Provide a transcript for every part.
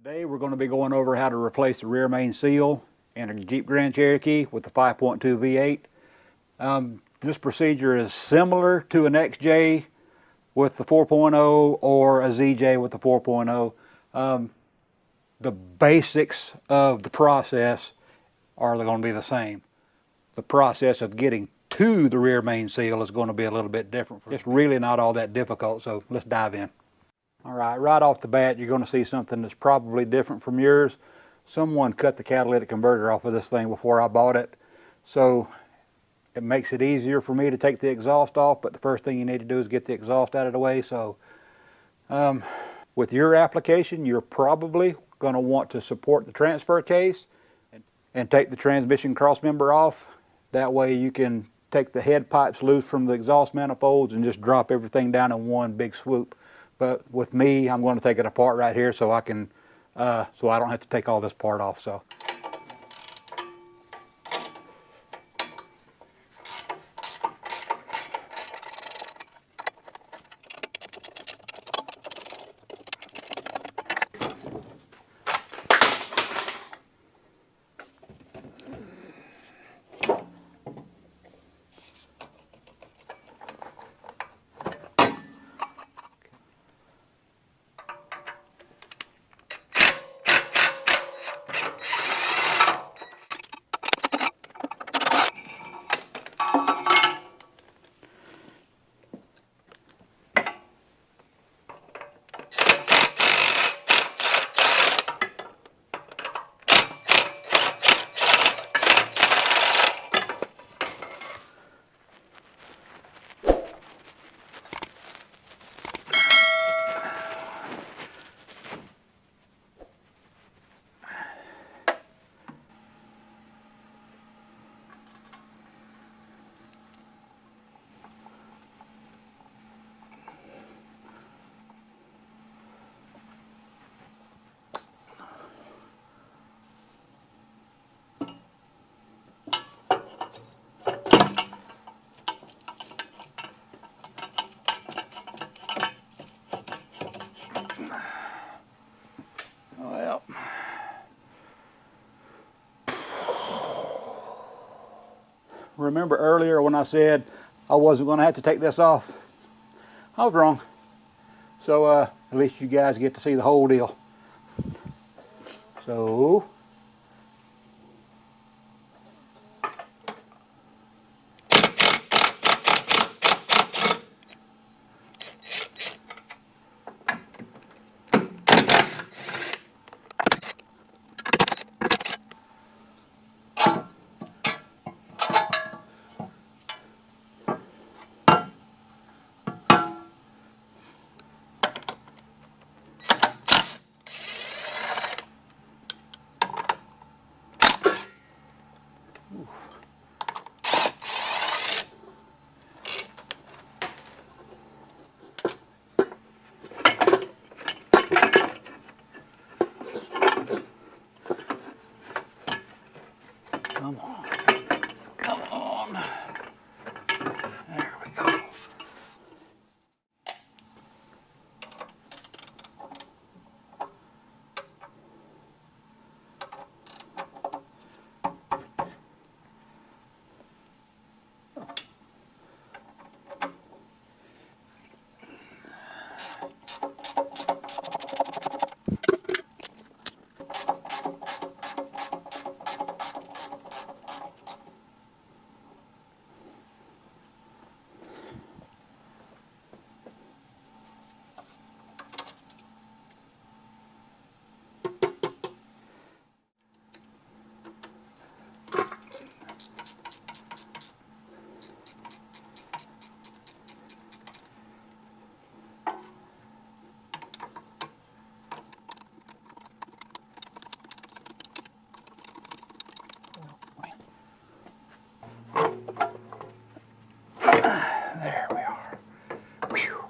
Today we're going to be going over how to replace the rear main seal in a Jeep Grand Cherokee with the 5.2 V8. This procedure is similar to an XJ with the 4.0 or a ZJ with the 4.0. The basics of the process are going to be the same. The process of getting to the rear main seal is going to be a little bit different. It's really not all that difficult, so let's dive in. All right off the bat, you're going to see something that's probably different from yours. Someone cut the catalytic converter off of this thing before I bought it, so it makes it easier for me to take the exhaust off, but the first thing you need to do is get the exhaust out of the way. So with your application, you're probably going to want to support the transfer case and take the transmission crossmember off. That way you can take the head pipes loose from the exhaust manifolds and just drop everything down in one big swoop. But with me, I'm going to take it apart right here so I can, so I don't have to take all this part off. So. Well, remember earlier when I said I wasn't going to have to take this off? I was wrong. So at least you guys get to see the whole deal. So come on. Come on. There we go. There we are. Whew.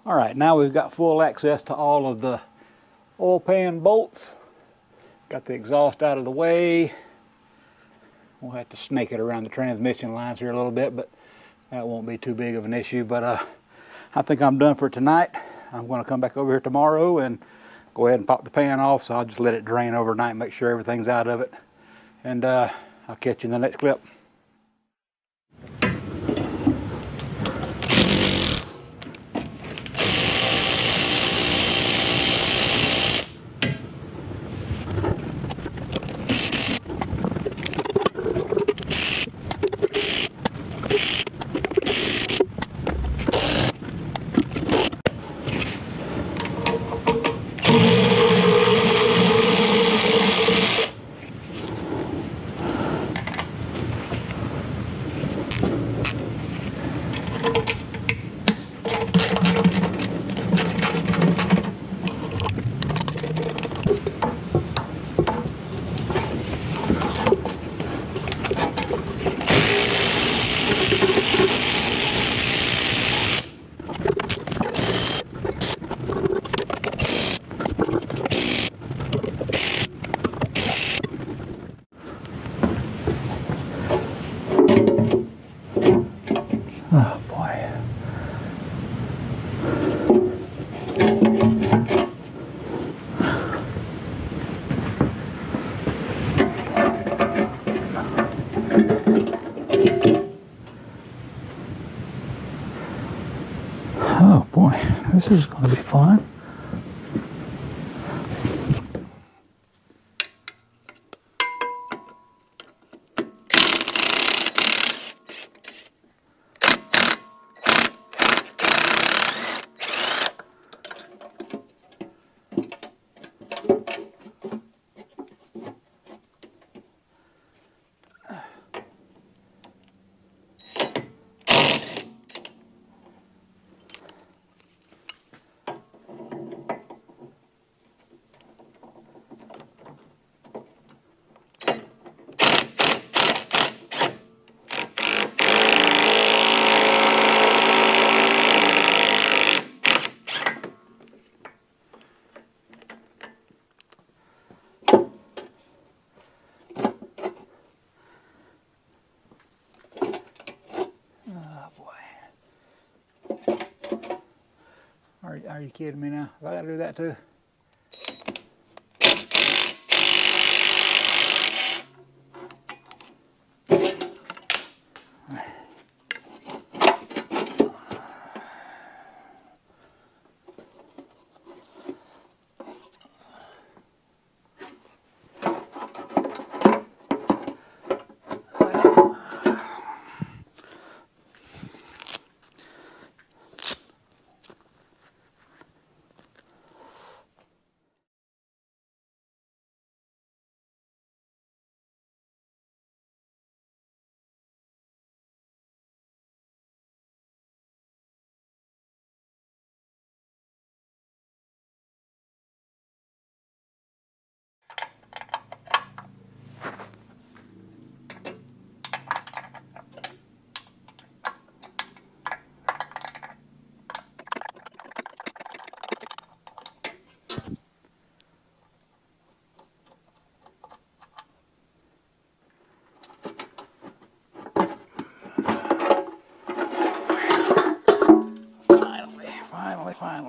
All right, now we've got full access to all of the oil pan bolts. Got the exhaust out of the way. We'll have to snake it around the transmission lines here a little bit, but that won't be too big of an issue. But I think I'm done for tonight. I'm going to come back over here tomorrow and go ahead and pop the pan off, so I'll just let it drain overnight, make sure everything's out of it. And I'll catch you in the next clip. Oh boy. Oh boy, this is going to be fun. Are you kidding me now? Have I got to do that too?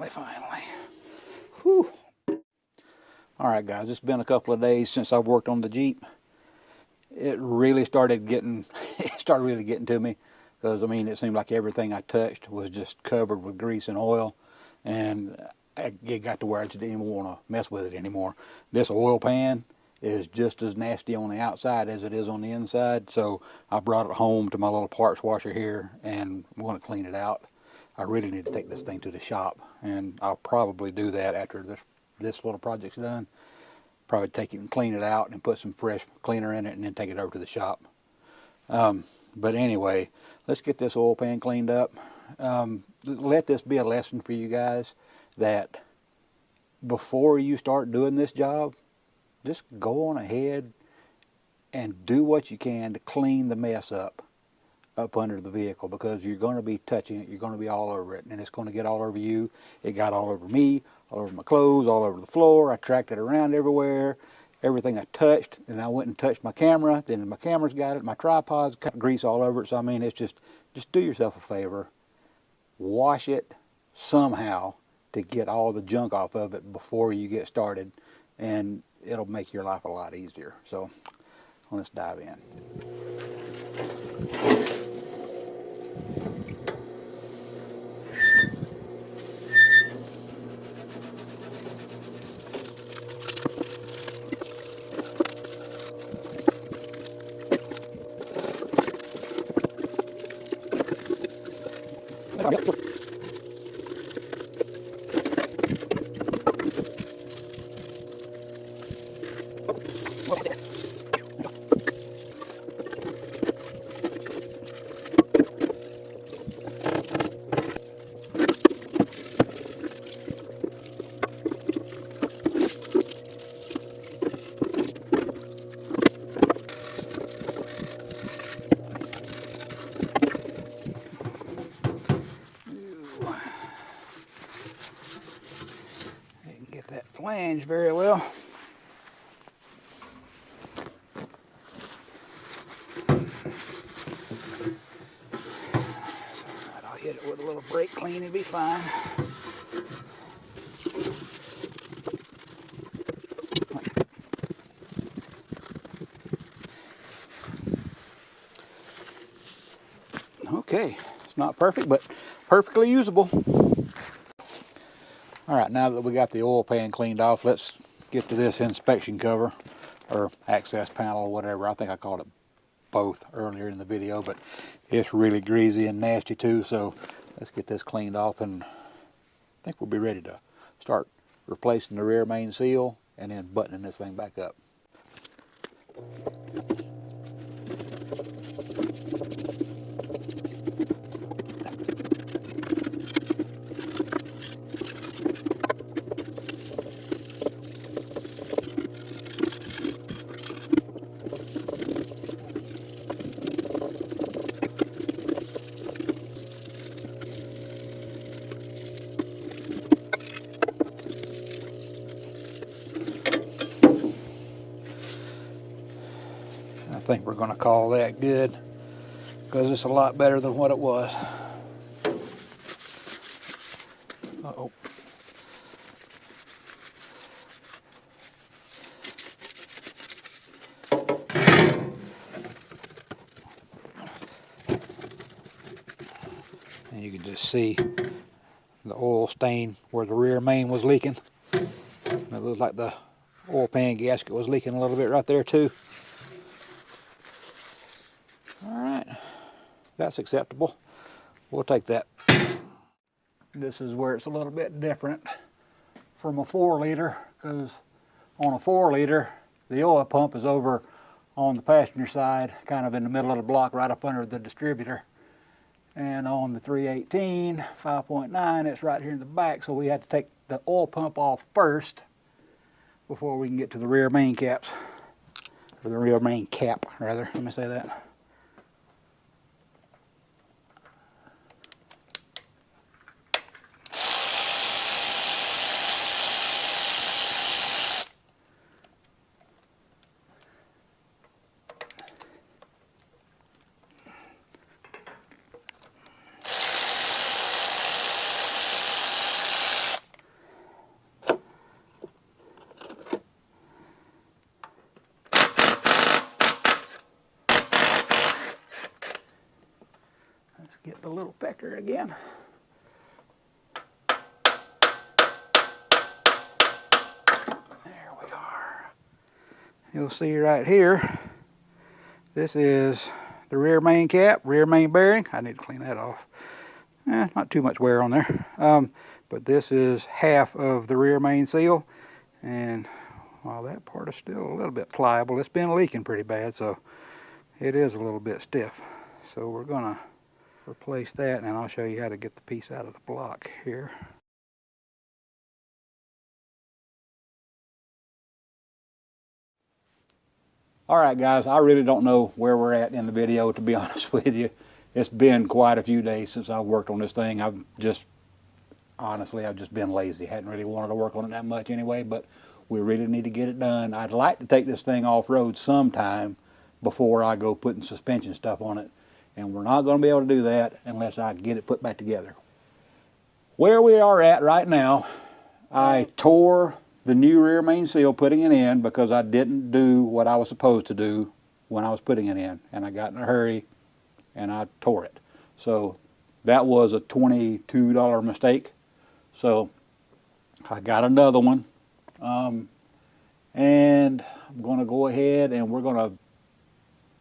Finally. Whew. Alright guys, it's been a couple of days since I've worked on the Jeep. It really started getting, really getting to me, because I mean, it seemed like everything I touched was just covered with grease and oil, and it got to where I just didn't even want to mess with it anymore. This oil pan is just as nasty on the outside as it is on the inside, so I brought it home to my little parts washer here, and I'm going to clean it out. I really need to take this thing to the shop, and I'll probably do that after this little project's done. Probably take it and clean it out and put some fresh cleaner in it and then take it over to the shop. But anyway, let's get this oil pan cleaned up. Let this be a lesson for you guys that before you start doing this job, just go on ahead and do what you can to clean the mess up under the vehicle, because you're going to be touching it, you're going to be all over it, and it's going to get all over you. It got all over me, all over my clothes, all over the floor. I tracked it around everywhere, everything I touched, and I went and touched my camera, then my camera's got it, my tripod's got grease all over it. So I mean, it's just do yourself a favor, wash it somehow, to get all the junk off of it before you get started, and it'll make your life a lot easier. So let's dive in. Didn't get that flange very well. I'll hit it with a little brake clean and be fine. Okay, it's not perfect, but perfectly usable. All right, now that we got the oil pan cleaned off, let's get to this inspection cover or access panel or whatever. I think I called it both earlier in the video, but it's really greasy and nasty too. So let's get this cleaned off, and I think we'll be ready to start replacing the rear main seal and then buttoning this thing back up. I think we're going to call that good, because it's a lot better than what it was. Uh-oh. And you can just see the oil stain where the rear main was leaking. It looks like the oil pan gasket was leaking a little bit right there too. Alright, that's acceptable. We'll take that. This is where it's a little bit different from a 4-liter, because on a 4-liter, the oil pump is over on the passenger side, kind of in the middle of the block, right up under the distributor. And on the 318 5.9, it's right here in the back, so we had to take the oil pump off first before we can get to the rear main caps, or the rear main cap, rather. Let me say that. Let's get the little pecker again. There we are. You'll see right here, this is the rear main cap, rear main bearing. I need to clean that off. Not too much wear on there. But this is half of the rear main seal. And while that part is still a little bit pliable, it's been leaking pretty bad, so it is a little bit stiff. So we're going to replace that, and I'll show you how to get the piece out of the block here. Alright guys, I really don't know where we're at in the video, to be honest with you. It's been quite a few days since I've worked on this thing. Honestly, I've just been lazy. Hadn't really wanted to work on it that much anyway, but we really need to get it done. I'd like to take this thing off-road sometime before I go putting suspension stuff on it. And we're not going to be able to do that unless I get it put back together. where we are at right now, I tore the new rear main seal putting it in because I didn't do what I was supposed to do when I was putting it in, and I got in a hurry and I tore it. So that was a $22 mistake. So I got another one, and I'm going to go ahead and we're going to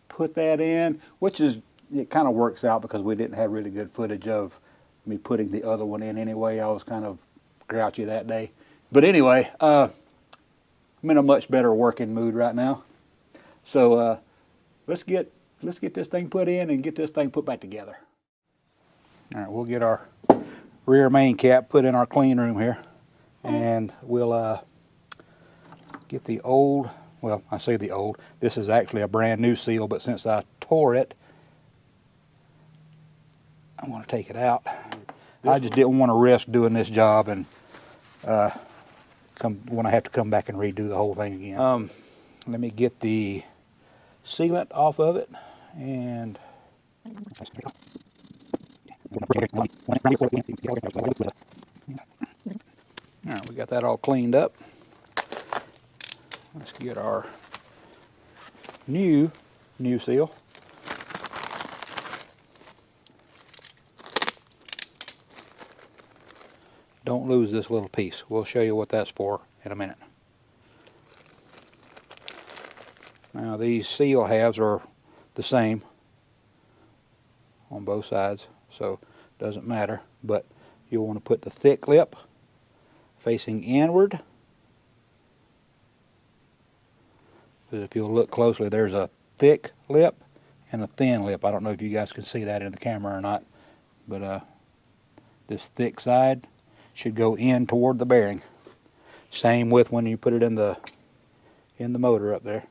put that in, which is, it kind of works out because we didn't have really good footage of me putting the other one in anyway. I was kind of grouchy that day. But anyway, I'm in a much better working mood right now. So let's get this thing put in and get this thing put back together. All right, we'll get our rear main cap put in our clean room here, and we'll get the old, well, I say the old, this is actually a brand new seal, but since I tore it, I'm going to take it out. I just didn't want to risk doing this job and when I have to come back and redo the whole thing again. Let me get the sealant off of it, and all right, we got that all cleaned up. Let's get our new seal. Don't lose this little piece. We'll show you what that's for in a minute. Now these seal halves are the same on both sides, so it doesn't matter, but you'll want to put the thick lip facing inward. Because if you'll look closely, there's a thick lip and a thin lip. I don't know if you guys can see that in the camera or not, but this thick side should go in toward the bearing. Same with when you put it in the motor up there.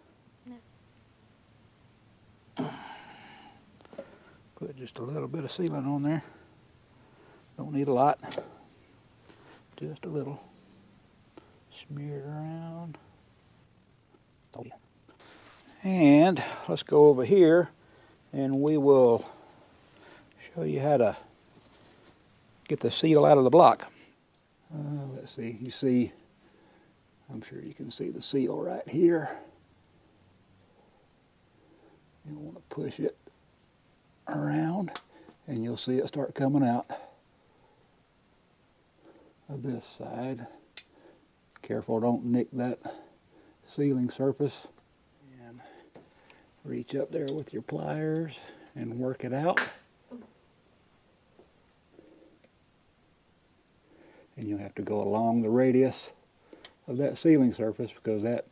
Put just a little bit of sealant on there. Don't need a lot. Just a little. Smear it around. Oh, yeah. And let's go over here and we will show you how to get the seal out of the block. Let's see, you see, I'm sure you can see the seal right here. You want to push it around and you'll see it start coming out of this side. Careful, don't nick that sealing surface. And reach up there with your pliers and work it out. And you'll have to go along the radius of that sealing surface because that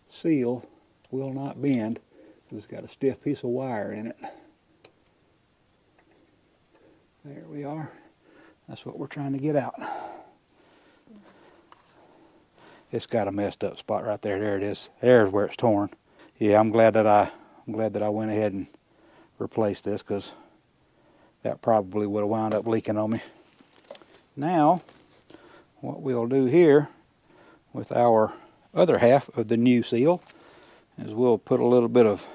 seal will not bend because it's got a stiff piece of wire in it. There we are. That's what we're trying to get out. It's got a messed up spot right there. There it is. There's where it's torn. Yeah, I'm glad that I went ahead and replaced this because that probably would have wound up leaking on me. Now, what we'll do here with our other half of the new seal is we'll put a little bit of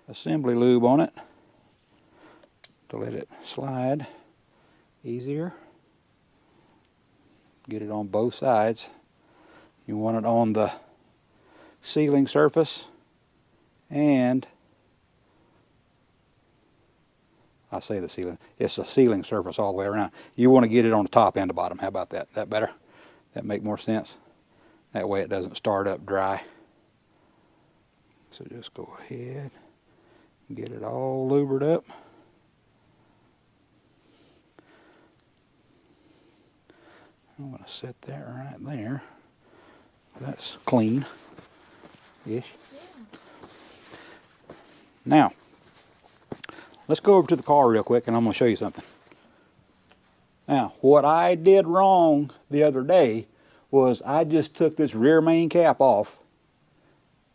assembly lube on it to let it slide easier. Get it on both sides. You want it on the sealing surface and I say the sealing, it's a sealing surface all the way around. You want to get it on the top and the bottom. How about that? That better? That make more sense? That way it doesn't start up dry. So just go ahead and get it all lubered up. I'm going to set that right there. That's clean-ish. Yeah. Now, let's go over to the car real quick and I'm going to show you something. Now, what I did wrong the other day was I just took this rear main cap off.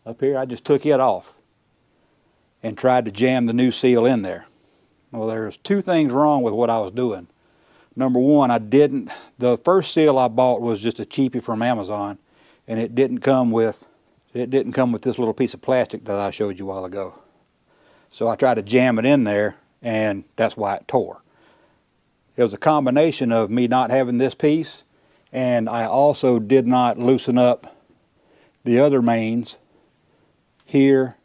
Up here, I just took it off and tried to jam the new seal in there. Well, there's two things wrong with what I was doing. Number one, the first seal I bought was just a cheapie from Amazon, and it didn't come with this little piece of plastic that I showed you a while ago. So I tried to jam it in there, and that's why it tore. It was a combination of me not having this piece, and I also did not loosen up the other mains here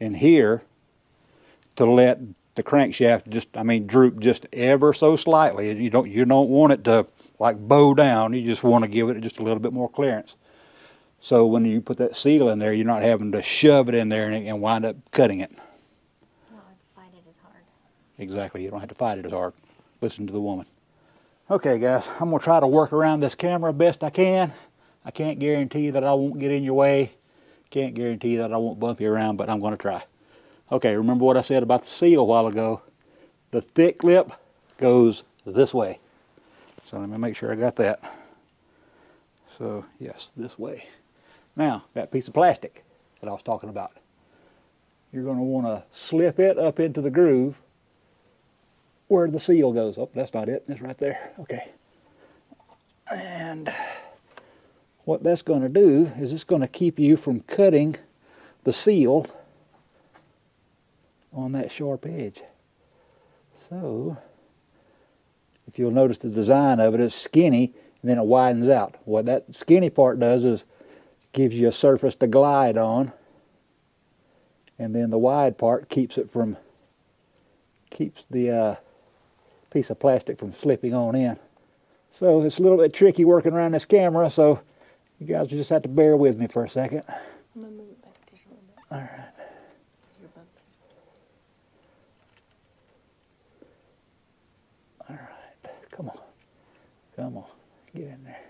and here to let the crankshaft just, droop just ever so slightly. You don't want it to like bow down. You just want to give it just a little bit more clearance. So when you put that seal in there, you're not having to shove it in there and wind up cutting it. You don't have to fight it as hard. Exactly. You don't have to fight it as hard. Listen to the woman. Okay, guys, I'm going to try to work around this camera best I can. I can't guarantee that I won't get in your way. Can't guarantee that I won't bump you around, but I'm going to try. Okay, remember what I said about the seal a while ago? The thick lip goes this way. So let me make sure I got that. So, yes, this way. Now, that piece of plastic that I was talking about. You're going to want to slip it up into the groove where the seal goes. Oh, that's not it. It's right there. Okay. And what that's going to do is it's going to keep you from cutting the seal on that sharp edge. So, if you'll notice the design of it, it's skinny and then it widens out. What that skinny part does is gives you a surface to glide on, and then the wide part keeps the piece of plastic from slipping on in. So it's a little bit tricky working around this camera, so you guys just have to bear with me for a second. I'm going to move it back just a little bit. All right. You're bumping. All right. Come on. Come on. Get in there.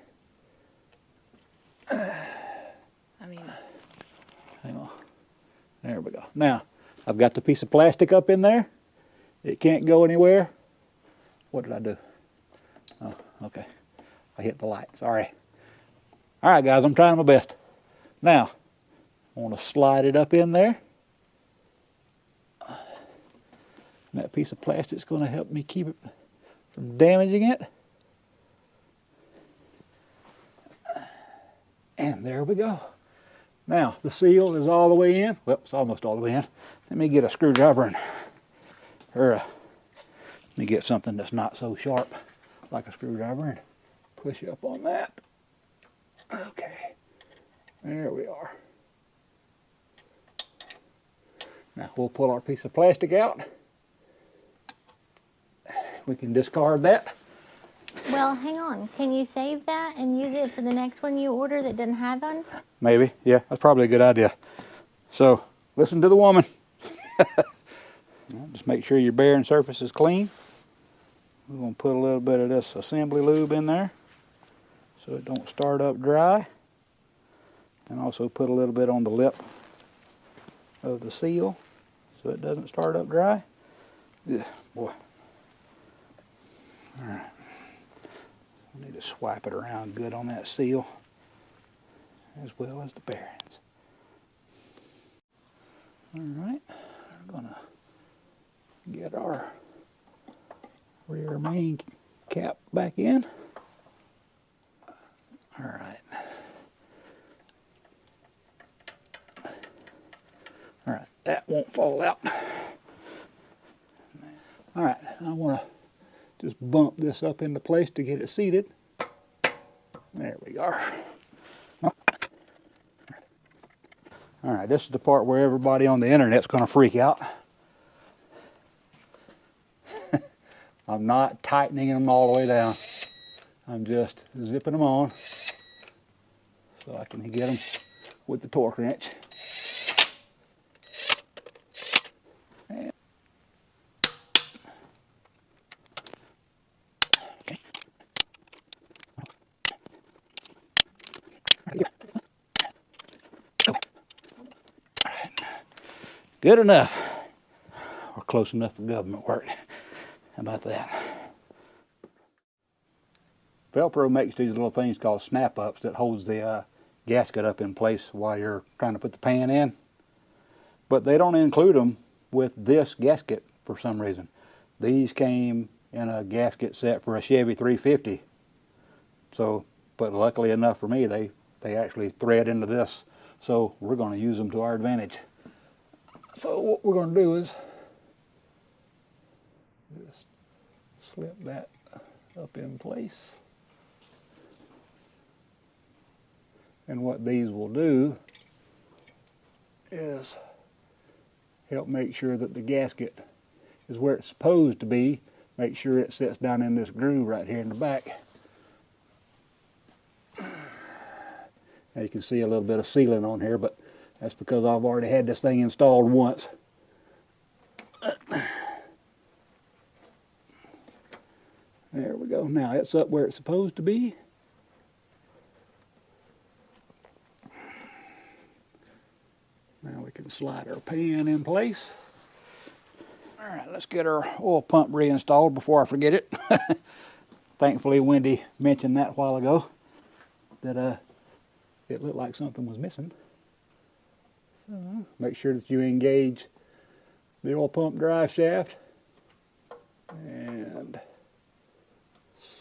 Hang on. There we go. Now, I've got the piece of plastic up in there. It can't go anywhere. What did I do? Oh, okay. I hit the light. Sorry. All right, guys, I'm trying my best. Now, I want to slide it up in there. And that piece of plastic's going to help me keep it from damaging it. And there we go. Now, the seal is all the way in. Well, it's almost all the way in. Let me get a screwdriver and, let me get something that's not so sharp like a screwdriver and push up on that. Okay, there we are. Now, we'll pull our piece of plastic out. We can discard that. Well, hang on. Can you save that and use it for the next one you order that doesn't have one? Maybe, yeah, that's probably a good idea. So, listen to the woman. Just make sure your bearing surface is clean. We're going to put a little bit of this assembly lube in there so it don't start up dry. And also put a little bit on the lip of the seal so it doesn't start up dry. Yeah, boy. All right. We need to swipe it around good on that seal as well as the bearings. All right, we're gonna get our rear main cap back in. All right. All right, that won't fall out. All right, I want to just bump this up into place to get it seated. There we are. All right, this is the part where everybody on the internet's going to freak out. I'm not tightening them all the way down. I'm just zipping them on so I can get them with the torque wrench. Okay. Good enough. Or close enough for government work. How about that? Velcro makes these little things called snap-ups that holds the gasket up in place while you're trying to put the pan in. But they don't include them with this gasket for some reason. These came in a gasket set for a Chevy 350. So, but luckily enough for me, they actually thread into this. So we're going to use them to our advantage. So what we're going to do is just slip that up in place. And what these will do is help make sure that the gasket is where it's supposed to be. Make sure it sits down in this groove right here in the back. Now you can see a little bit of sealing on here, but that's because I've already had this thing installed once. There we go. Now it's up where it's supposed to be. Now we can slide our pan in place. All right, let's get our oil pump reinstalled before I forget it. Thankfully, Wendy mentioned that a while ago, that it looked like something was missing. So make sure that you engage the oil pump drive shaft and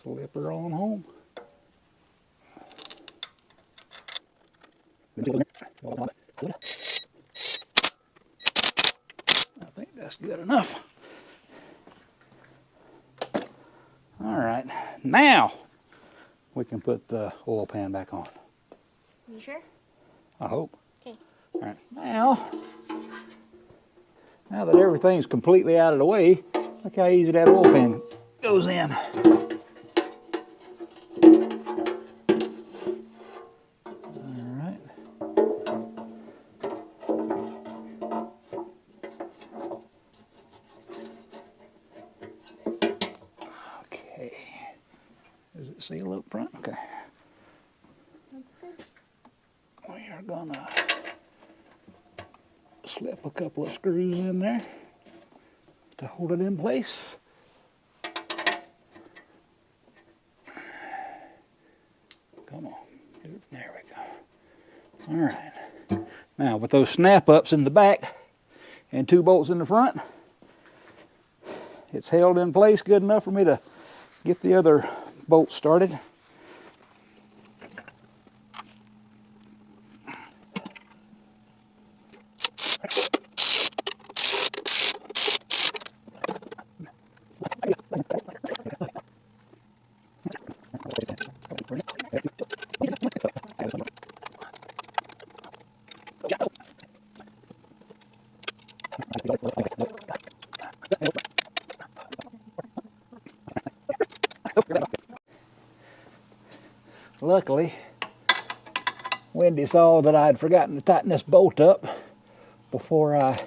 slip her on home. I think that's good enough. All right, now we can put the oil pan back on. You sure? I hope. Okay. All right, now that everything's completely out of the way, look how easy that oil pan goes in. All right. Okay. Is it sealed up front? Okay. That's good. We are gonna slip a couple of screws in there to hold it in place. Come on. There we go. All right. Now with those snap-ups in the back and 2 bolts in the front, it's held in place good enough for me to get the other bolts started. Luckily, Wendy saw that I had forgotten to tighten this bolt up before I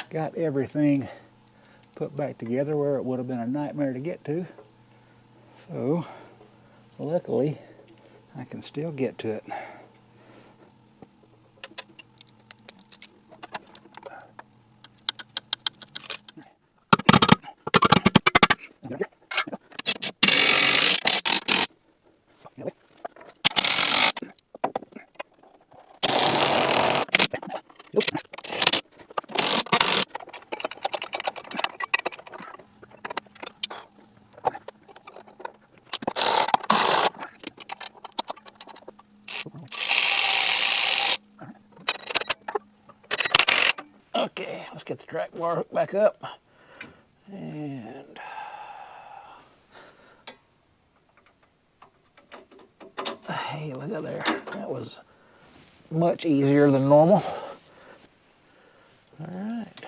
got everything put back together, where it would have been a nightmare to get to. So, luckily, I can still get to it. Okay, let's get the track bar hooked back up. And hey, look at there. That was much easier than normal. All right.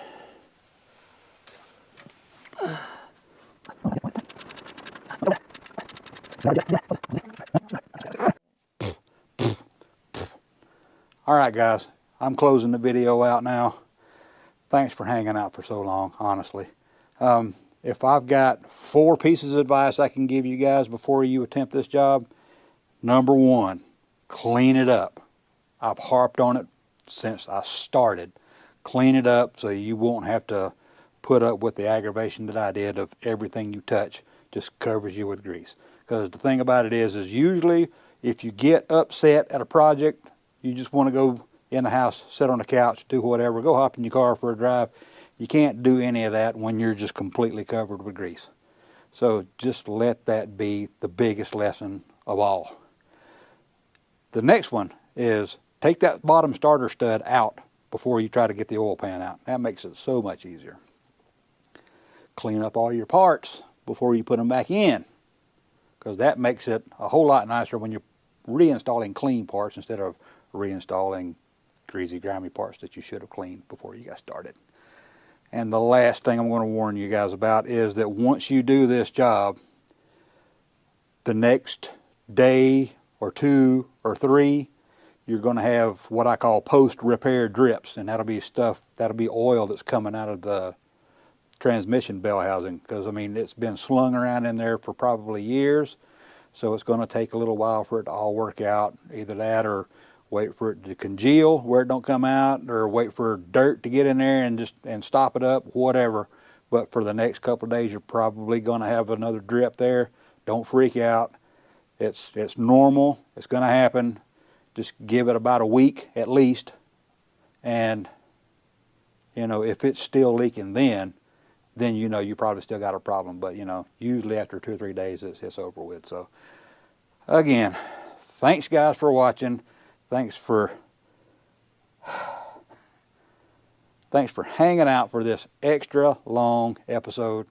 All right, guys, I'm closing the video out now. Thanks for hanging out for so long, honestly. If I've got 4 pieces of advice I can give you guys before you attempt this job, number 1, clean it up. I've harped on it since I started. Clean it up so you won't have to put up with the aggravation that I did of everything you touch just covers you with grease. Because the thing about it is usually if you get upset at a project, you just want to go in the house, sit on the couch, do whatever, go hop in your car for a drive. You can't do any of that when you're just completely covered with grease. So just let that be the biggest lesson of all. The next one is take that bottom starter stud out before you try to get the oil pan out. That makes it so much easier. Clean up all your parts. before you put them back in, because that makes it a whole lot nicer when you're reinstalling clean parts instead of reinstalling greasy, grimy parts that you should have cleaned before you got started. And the last thing I'm going to warn you guys about is that once you do this job, the next day or 2 or 3, you're going to have what I call post-repair drips, and that'll be oil that's coming out of the transmission bell housing, because I mean it's been slung around in there for probably years, so it's going to take a little while for it to all work out. Either that or wait for it to congeal where it don't come out, or wait for dirt to get in there and stop it up, whatever. But for the next couple of days you're probably going to have another drip there. Don't freak out. It's normal. It's going to happen. Just give it about a week at least, and you know, if it's still leaking then you know you probably still got a problem. But you know, usually after 2 or 3 days it's over with. So again, thanks guys for watching. Thanks for hanging out for this extra long episode.